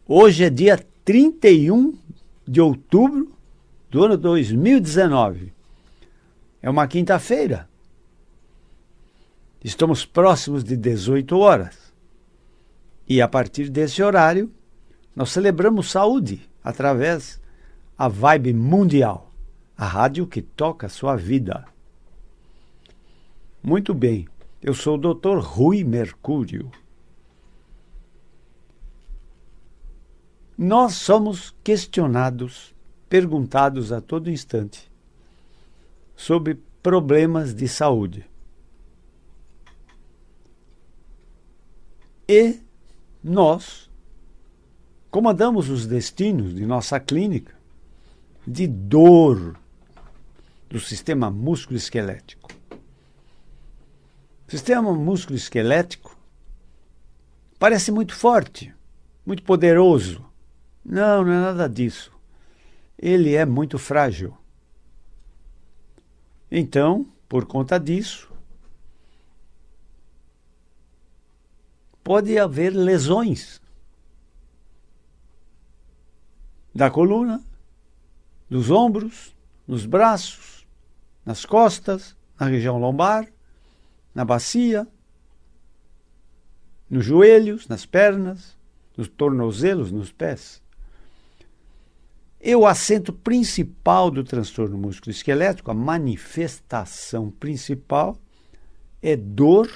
Hoje é dia 31 de outubro do ano 2019. É uma quinta-feira. Estamos próximos de 18 horas. E a partir desse horário, nós celebramos saúde através da Vibe Mundial, a rádio que toca a sua vida. Muito bem, eu sou o Dr. Rui Mercúrio. Nós somos questionados, perguntados a todo instante sobre problemas de saúde. E nós comandamos os destinos de nossa clínica de dor do sistema músculo-esquelético. O sistema músculo-esquelético parece muito forte, muito poderoso. Não é nada disso. Ele é muito frágil. Então, por conta disso, pode haver lesões da coluna, dos ombros, nos braços, nas costas, na região lombar, na bacia, nos joelhos, nas pernas, nos tornozelos, nos pés. E o acento principal do transtorno músculo-esquelético, a manifestação principal, é dor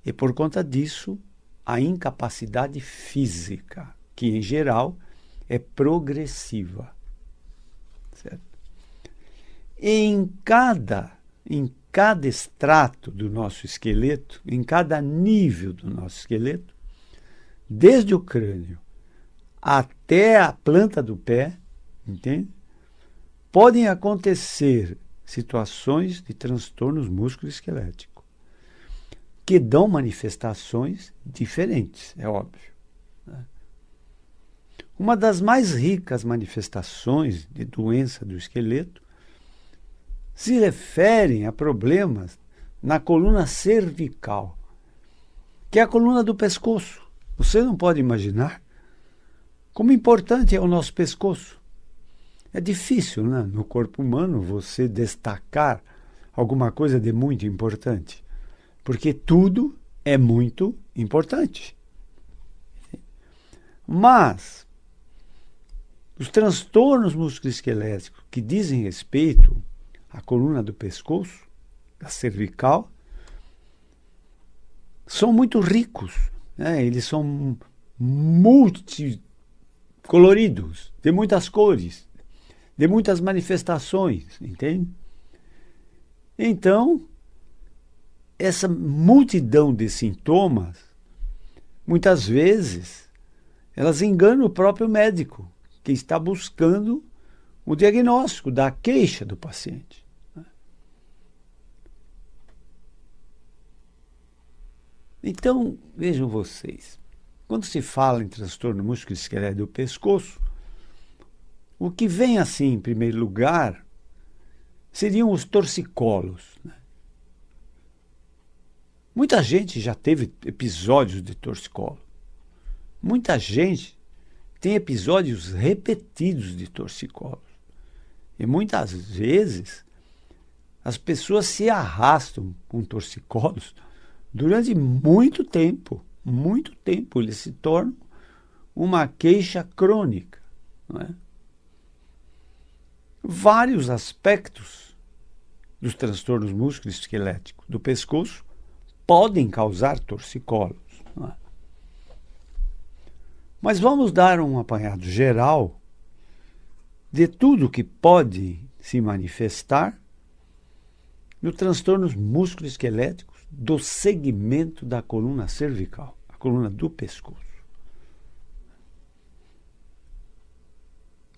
e, por conta disso, a incapacidade física, que, em geral, é progressiva. Certo? Em cada extrato do nosso esqueleto, em cada nível do nosso esqueleto, desde o crânio até a planta do pé, entende? Podem acontecer situações de transtornos músculo-esqueléticos que dão manifestações diferentes, é óbvio. Né? Uma das mais ricas manifestações de doença do esqueleto se referem a problemas na coluna cervical, que é a coluna do pescoço. Você não pode imaginar como importante é o nosso pescoço. É difícil, né, no corpo humano você destacar alguma coisa de muito importante, porque tudo é muito importante. Mas os transtornos musculoesqueléticos que dizem respeito à coluna do pescoço, da cervical, são muito ricos, né? Eles são multicoloridos, de muitas cores, de muitas manifestações, entende? Então, essa multidão de sintomas, muitas vezes, elas enganam o próprio médico, que está buscando o diagnóstico da queixa do paciente. Então, vejam vocês, quando se fala em transtorno músculo-esquelético do pescoço, o que vem assim em primeiro lugar seriam os torcicolos. Né? Muita gente já teve episódios de torcicolo. Muita gente tem episódios repetidos de torcicolos. E muitas vezes as pessoas se arrastam com torcicolos durante muito tempo. Muito tempo eles se tornam uma queixa crônica. Não é? Vários aspectos dos transtornos músculo-esqueléticos do pescoço podem causar torcicolos. Não é? Mas vamos dar um apanhado geral de tudo que pode se manifestar no transtornos músculo-esqueléticos do segmento da coluna cervical, a coluna do pescoço.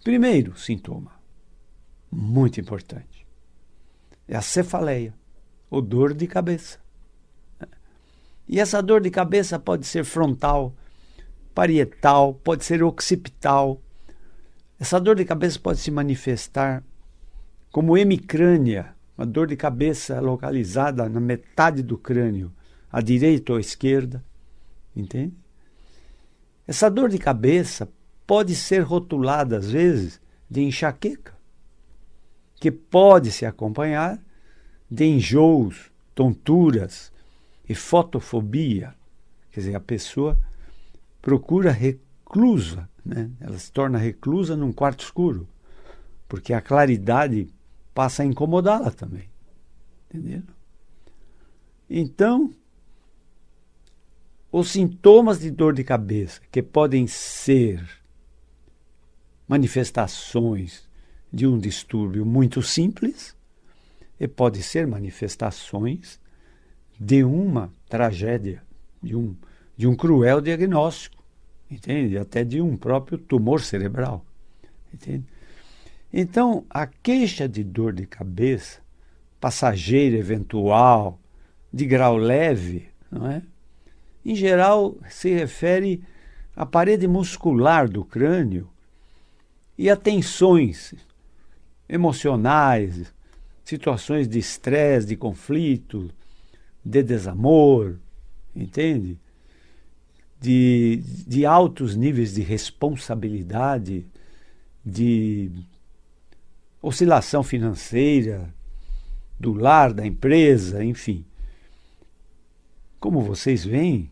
Primeiro sintoma, muito importante, é a cefaleia, ou dor de cabeça. E essa dor de cabeça pode ser frontal, parietal, pode ser occipital. Essa dor de cabeça pode se manifestar como hemicrânia, uma dor de cabeça localizada na metade do crânio, à direita ou à esquerda, entende? Essa dor de cabeça pode ser rotulada, às vezes, de enxaqueca, que pode se acompanhar de enjoos, tonturas e fotofobia. Quer dizer, a pessoa procura reclusa, né? Ela se torna reclusa num quarto escuro, porque a claridade passa a incomodá-la também. Entendeu? Então, os sintomas de dor de cabeça, que podem ser manifestações de um distúrbio muito simples, e pode ser manifestações de uma tragédia, de um cruel diagnóstico, entende? Até de um próprio tumor cerebral, entende? Então, a queixa de dor de cabeça, passageira, eventual, de grau leve, não é? Em geral, se refere à parede muscular do crânio e a tensões emocionais, situações de estresse, de conflito, de desamor, entende? De altos níveis de responsabilidade, de oscilação financeira, do lar, da empresa, enfim. Como vocês veem,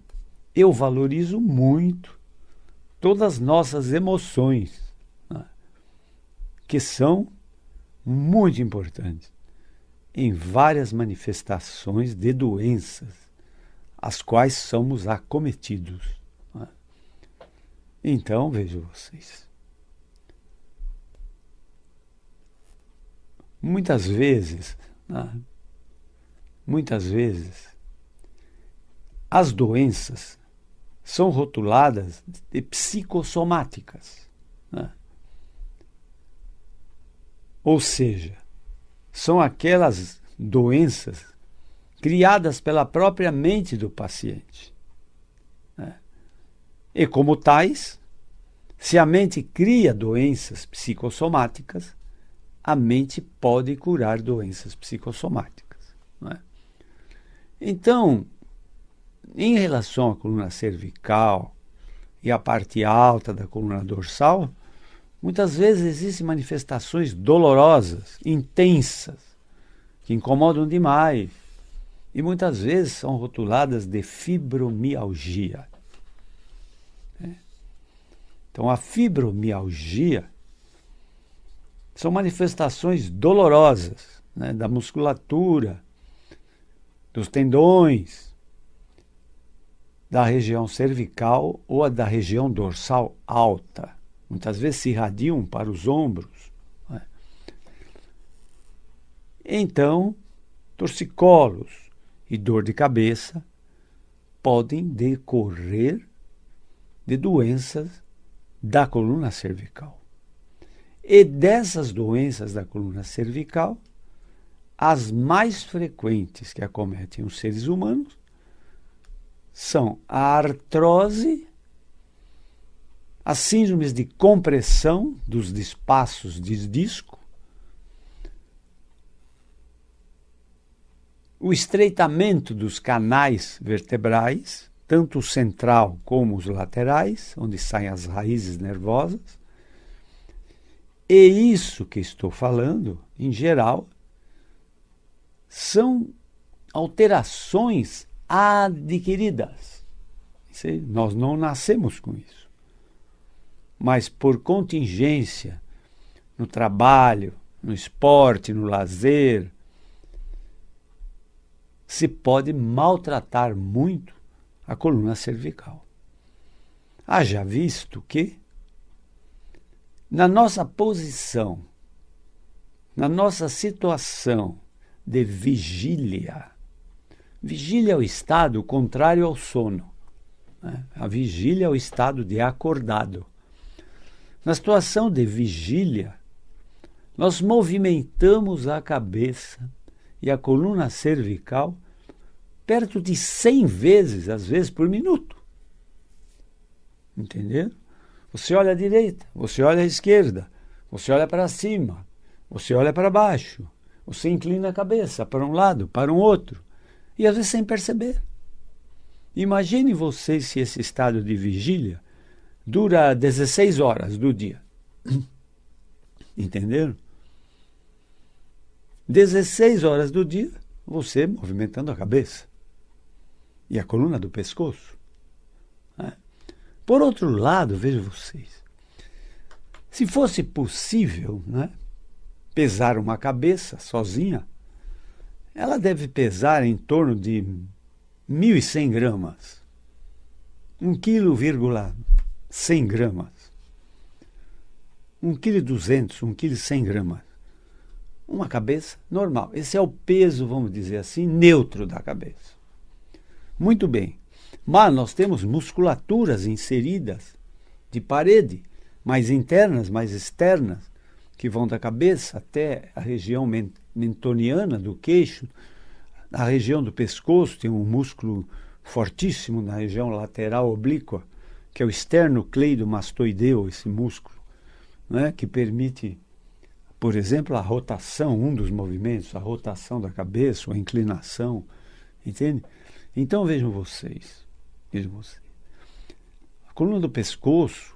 eu valorizo muito todas as nossas emoções, né, que são muito importantes em várias manifestações de doenças, as quais somos acometidos, né? Então, vejam vocês. Muitas vezes, né, as doenças são rotuladas de psicossomáticas, né? Ou seja, são aquelas doenças criadas pela própria mente do paciente, né? E como tais, se a mente cria doenças psicossomáticas, a mente pode curar doenças psicossomáticas, né? Então, em relação à coluna cervical e à parte alta da coluna dorsal, muitas vezes existem manifestações dolorosas, intensas, que incomodam demais e muitas vezes são rotuladas de fibromialgia. Então, a fibromialgia são manifestações dolorosas, né, da musculatura, dos tendões, da região cervical ou da região dorsal alta. Muitas vezes se irradiam para os ombros, né? Então, torcicolos e dor de cabeça podem decorrer de doenças da coluna cervical. E dessas doenças da coluna cervical, as mais frequentes que acometem os seres humanos são a artrose, as síndromes de compressão dos espaços de disco, o estreitamento dos canais vertebrais, tanto o central como os laterais, onde saem as raízes nervosas. E isso que estou falando, em geral, são alterações adquiridas. Nós não nascemos com isso. Mas por contingência, no trabalho, no esporte, no lazer, se pode maltratar muito a coluna cervical. Haja visto que, na nossa posição, na nossa situação de vigília, vigília é o estado contrário ao sono, né? A vigília é o estado de acordado. Na situação de vigília, nós movimentamos a cabeça e a coluna cervical perto de 100 vezes, às vezes, por minuto. Entendeu? Você olha à direita, você olha à esquerda, você olha para cima, você olha para baixo, você inclina a cabeça para um lado, para um outro, e às vezes sem perceber. Imagine você se esse estado de vigília dura 16 horas do dia. Entenderam? 16 horas do dia, você movimentando a cabeça e a coluna do pescoço. Né? Por outro lado, vejam vocês, se fosse possível, né, pesar uma cabeça sozinha, ela deve pesar em torno de 1.100 gramas. 1,1 gramas. 1,2 kg, 1,1 gramas. Uma cabeça normal. Esse é o peso, vamos dizer assim, neutro da cabeça. Muito bem. Mas nós temos musculaturas inseridas de parede, mais internas, mais externas, que vão da cabeça até a região mentoniana do queixo. Na região do pescoço tem um músculo fortíssimo na região lateral oblíqua, que é o esternocleidomastoideu, esse músculo, né, que permite, por exemplo, a rotação, um dos movimentos, a rotação da cabeça, a inclinação, entende? Então vejam vocês. A coluna do pescoço,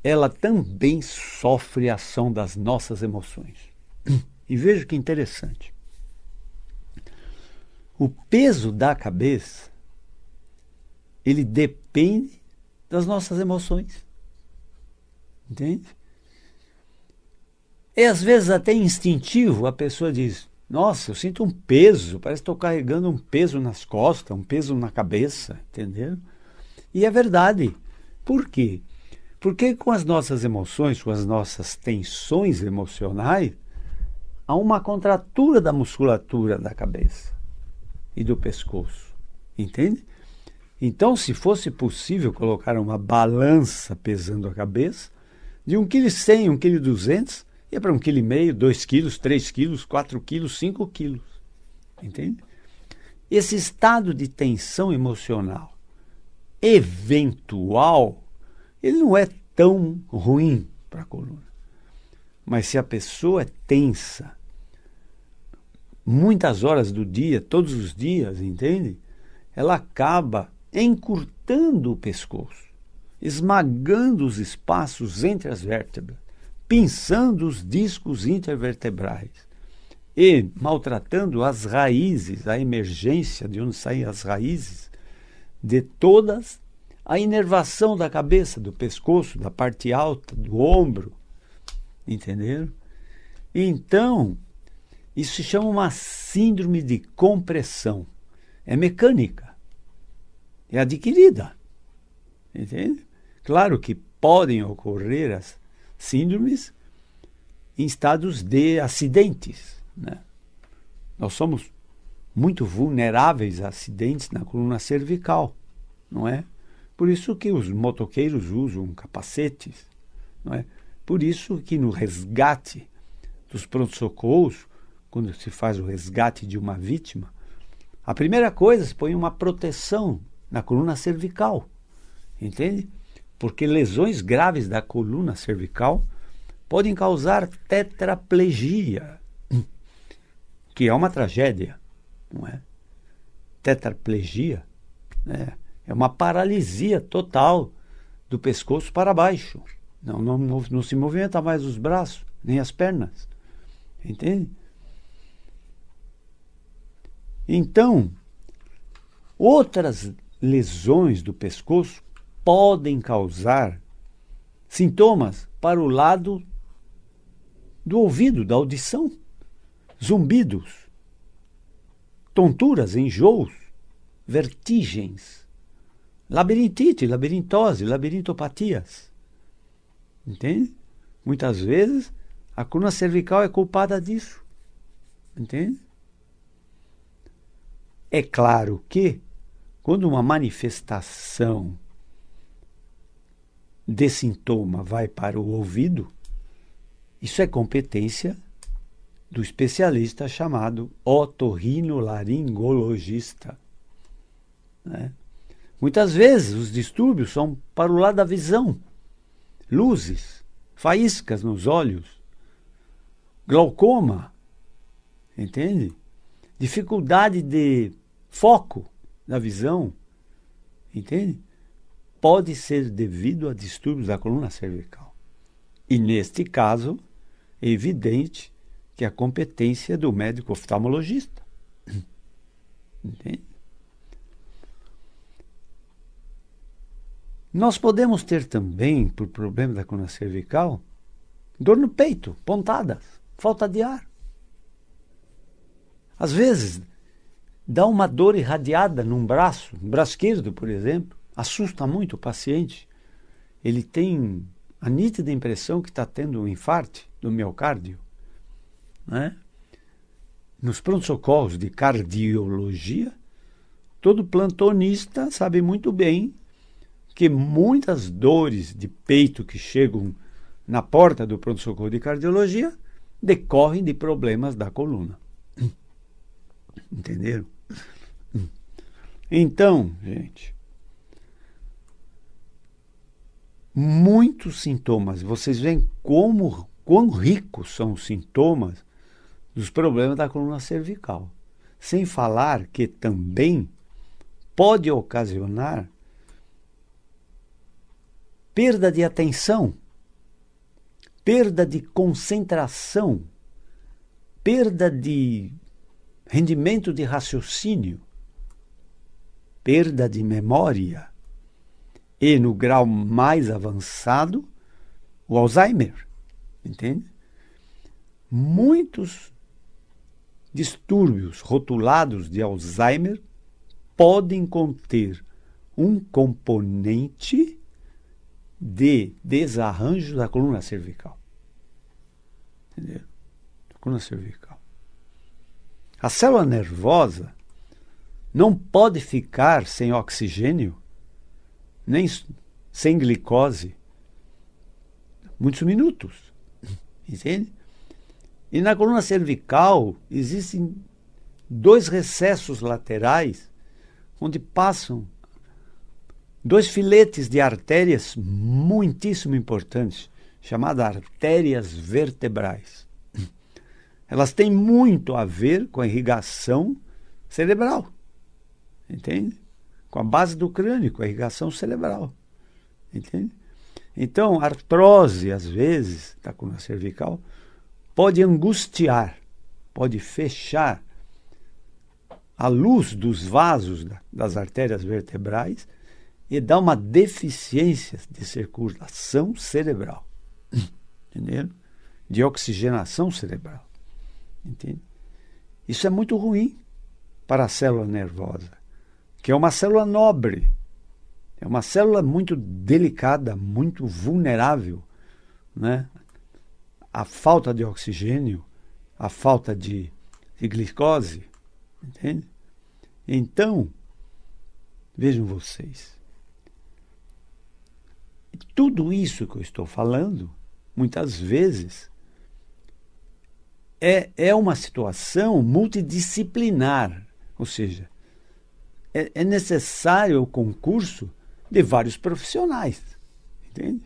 ela também sofre a ação das nossas emoções. E veja que interessante. O peso da cabeça, ele depende das nossas emoções. Entende? E às vezes até instintivo, a pessoa diz, nossa, eu sinto um peso, parece que estou carregando um peso nas costas, um peso na cabeça, entendeu? E é verdade. Por quê? Porque com as nossas emoções, com as nossas tensões emocionais, há uma contratura da musculatura da cabeça e do pescoço, entende? Então, se fosse possível colocar uma balança pesando a cabeça, de 1,1 kg, 1,2 kg, ia para 1,5 kg, 2 kg, 3 kg, 4 kg, 5 kg, entende? Esse estado de tensão emocional eventual, ele não é tão ruim para a coluna. Mas se a pessoa é tensa muitas horas do dia, todos os dias, entende? Ela acaba encurtando o pescoço, esmagando os espaços entre as vértebras, pinçando os discos intervertebrais e maltratando as raízes, a emergência de onde saem as raízes de todas, a inervação da cabeça, do pescoço, da parte alta, do ombro, entenderam? Então, isso se chama uma síndrome de compressão. É mecânica. É adquirida. Entende? Claro que podem ocorrer as síndromes em estados de acidentes, né? Nós somos muito vulneráveis a acidentes na coluna cervical, não é? Por isso que os motoqueiros usam capacetes, não é? Por isso que no resgate dos pronto-socorros, quando se faz o resgate de uma vítima, a primeira coisa se põe uma proteção na coluna cervical, entende? Porque lesões graves da coluna cervical podem causar tetraplegia, que é uma tragédia, não é? Tetraplegia, né? É uma paralisia total do pescoço para baixo. Não se movimenta mais os braços, nem as pernas, entende? Então, outras lesões do pescoço podem causar sintomas para o lado do ouvido, da audição, zumbidos, tonturas, enjoos, vertigens, labirintite, labirintose, labirintopatias. Entende? Muitas vezes a coluna cervical é culpada disso. Entende? É claro que quando uma manifestação de sintoma vai para o ouvido, isso é competência do especialista chamado otorrinolaringologista, né? Muitas vezes os distúrbios são para o lado da visão, luzes, faíscas nos olhos, glaucoma, entende? Dificuldade de foco da visão, entende? pode ser devido a distúrbios da coluna cervical. E neste caso, é evidente que a competência do médico oftalmologista. Entende? Nós podemos ter também, por problema da coluna cervical, dor no peito, pontadas, falta de ar. Às vezes, dá uma dor irradiada no braço esquerdo, por exemplo, assusta muito o paciente. Ele tem a nítida impressão que está tendo um infarto do miocárdio. Né? Nos pronto-socorros de cardiologia, todo plantonista sabe muito bem que muitas dores de peito que chegam na porta do pronto-socorro de cardiologia decorrem de problemas da coluna. Entenderam? Então, gente, muitos sintomas. Vocês veem quão ricos são os sintomas dos problemas da coluna cervical. Sem falar que também pode ocasionar perda de atenção, perda de concentração, perda de rendimento de raciocínio, perda de memória e, no grau mais avançado, o Alzheimer. Entende? Muitos distúrbios rotulados de Alzheimer podem conter um componente de desarranjo da coluna cervical. Entendeu? Da coluna cervical. A célula nervosa não pode ficar sem oxigênio, nem sem glicose, muitos minutos. Entende? E na coluna cervical existem 2 recessos laterais, onde passam 2 filetes de artérias muitíssimo importantes, chamadas artérias vertebrais. Elas têm muito a ver com a irrigação cerebral, entende? Com a base do crânio, com a irrigação cerebral, entende? Então, a artrose, às vezes, da coluna cervical, pode angustiar, pode fechar a luz dos vasos das artérias vertebrais e dar uma deficiência de circulação cerebral, entendeu? De oxigenação cerebral. Entende? Isso é muito ruim para a célula nervosa, que é uma célula nobre, é uma célula muito delicada, muito vulnerável, né? A falta de oxigênio, a falta de glicose, entende? Então, vejam vocês, tudo isso que eu estou falando, muitas vezes, é uma situação multidisciplinar, ou seja, é necessário o concurso de vários profissionais, entende?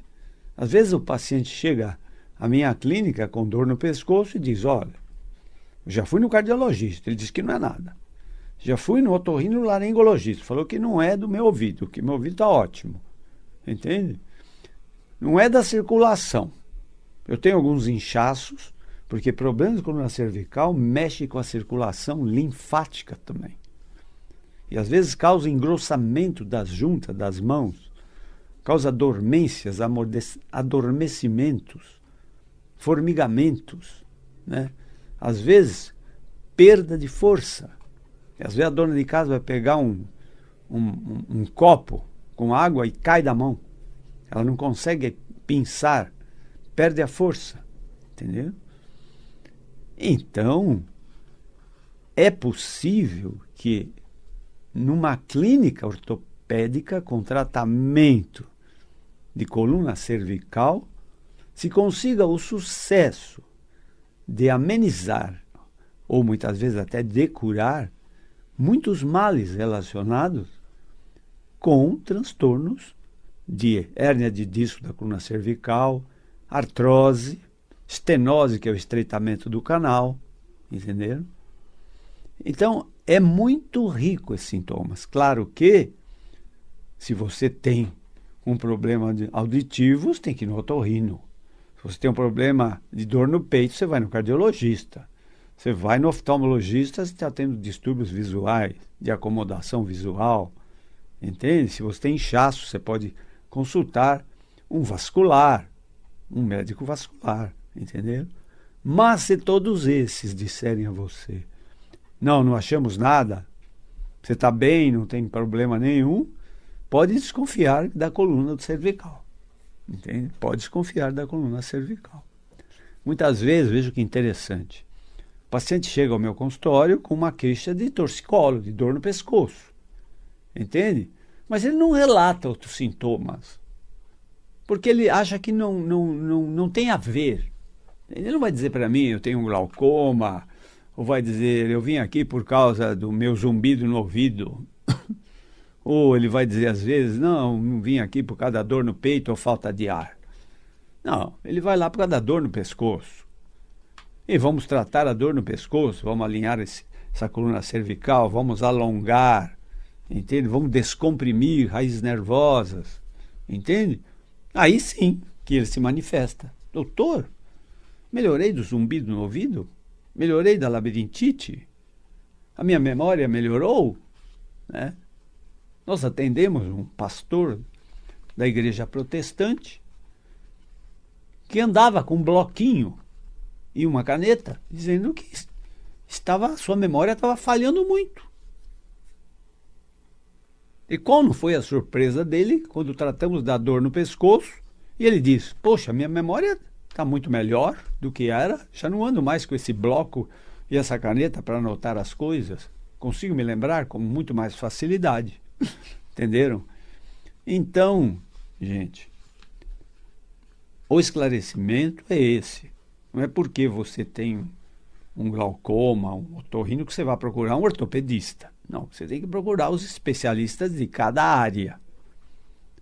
Às vezes o paciente chega à minha clínica com dor no pescoço e diz, olha, eu já fui no cardiologista, ele disse que não é nada. Já fui no otorrinolaringologista, falou que não é do meu ouvido, que meu ouvido está ótimo, entende? Não é da circulação. Eu tenho alguns inchaços, porque problemas de coluna cervical mexem com a circulação linfática também. E às vezes causa engrossamento das juntas das mãos, causa dormências, adormecimentos, formigamentos, né? Às vezes, perda de força. E às vezes a dona de casa vai pegar um copo com água e cai da mão. Ela não consegue pinçar, perde a força, entendeu? Então, é possível que numa clínica ortopédica com tratamento de coluna cervical se consiga o sucesso de amenizar, ou muitas vezes até de curar, muitos males relacionados com transtornos de hérnia de disco da coluna cervical, artrose, estenose, que é o estreitamento do canal, entenderam? Então, é muito rico esses sintomas. Claro que, se você tem um problema auditivo, você tem que ir no otorrino. Se você tem um problema de dor no peito, você vai no cardiologista. Você vai no oftalmologista, você está tendo distúrbios visuais, de acomodação visual. Entende? Se você tem inchaço, você pode consultar um vascular, um médico vascular. Entendeu? Mas se todos esses disserem a você, não achamos nada, você está bem, não tem problema nenhum, pode desconfiar da coluna cervical. Entende? Pode desconfiar da coluna cervical. Muitas vezes, veja que interessante, o paciente chega ao meu consultório com uma queixa de torcicolo, de dor no pescoço. Entende? Mas ele não relata outros sintomas, porque ele acha que não tem a ver. Ele não vai dizer para mim, eu tenho um glaucoma, ou vai dizer, eu vim aqui por causa do meu zumbido no ouvido. Ou ele vai dizer às vezes, não vim aqui por causa da dor no peito ou falta de ar. Não, ele vai lá por causa da dor no pescoço. E vamos tratar a dor no pescoço, vamos alinhar essa coluna cervical, vamos alongar, entende? Vamos descomprimir raízes nervosas, entende? Aí sim que ele se manifesta. Doutor, melhorei do zumbido no ouvido? Melhorei da labirintite? A minha memória melhorou? Né? Nós atendemos um pastor da igreja protestante que andava com um bloquinho e uma caneta, dizendo que sua memória estava falhando muito. E qual não foi a surpresa dele quando tratamos da dor no pescoço? E ele diz, poxa, minha memória está muito melhor do que era, já não ando mais com esse bloco e essa caneta para anotar as coisas, consigo me lembrar com muito mais facilidade. Entenderam? Então, gente, o esclarecimento é esse. Não é porque você tem um glaucoma, um otorrino, que você vai procurar um ortopedista. Não, você tem que procurar os especialistas de cada área.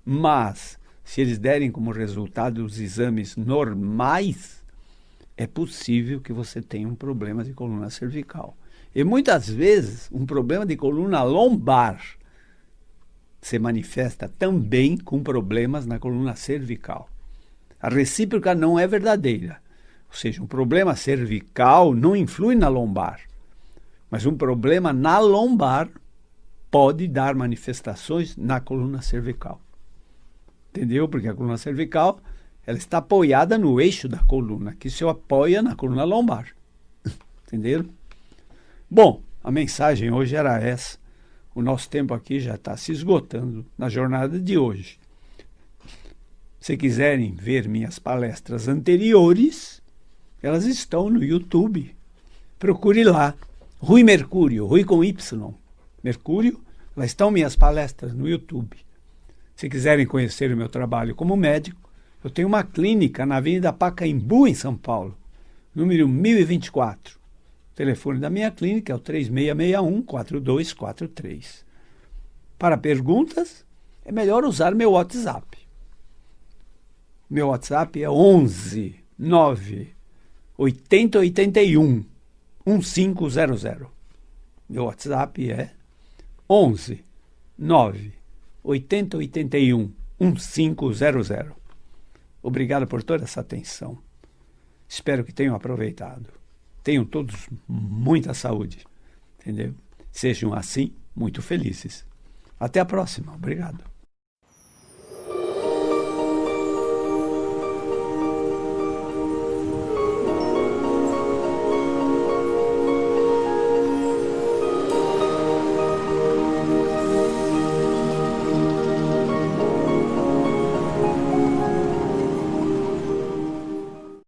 Mas, se eles derem como resultado os exames normais, é possível que você tenha um problema de coluna cervical. E muitas vezes, um problema de coluna lombar se manifesta também com problemas na coluna cervical. A recíproca não é verdadeira. Ou seja, um problema cervical não influi na lombar. Mas um problema na lombar pode dar manifestações na coluna cervical. Entendeu? Porque a coluna cervical ela está apoiada no eixo da coluna, que se apoia na coluna lombar. Entenderam? Bom, a mensagem hoje era essa. O nosso tempo aqui já está se esgotando na jornada de hoje. Se quiserem ver minhas palestras anteriores, elas estão no YouTube. Procure lá. Rui Mercúrio, Rui com Y. Mercúrio, lá estão minhas palestras no YouTube. Se quiserem conhecer o meu trabalho como médico, eu tenho uma clínica na Avenida Pacaembu, em São Paulo, número 1024. O telefone da minha clínica é o 3661-4243. Para perguntas, é melhor usar meu WhatsApp. Meu WhatsApp é 11 9 8081 1500. Meu WhatsApp é 11 9 8081 1500. Obrigado por toda essa atenção. Espero que tenham aproveitado. Tenham todos muita saúde, entendeu? Sejam assim muito felizes. Até a próxima. Obrigado.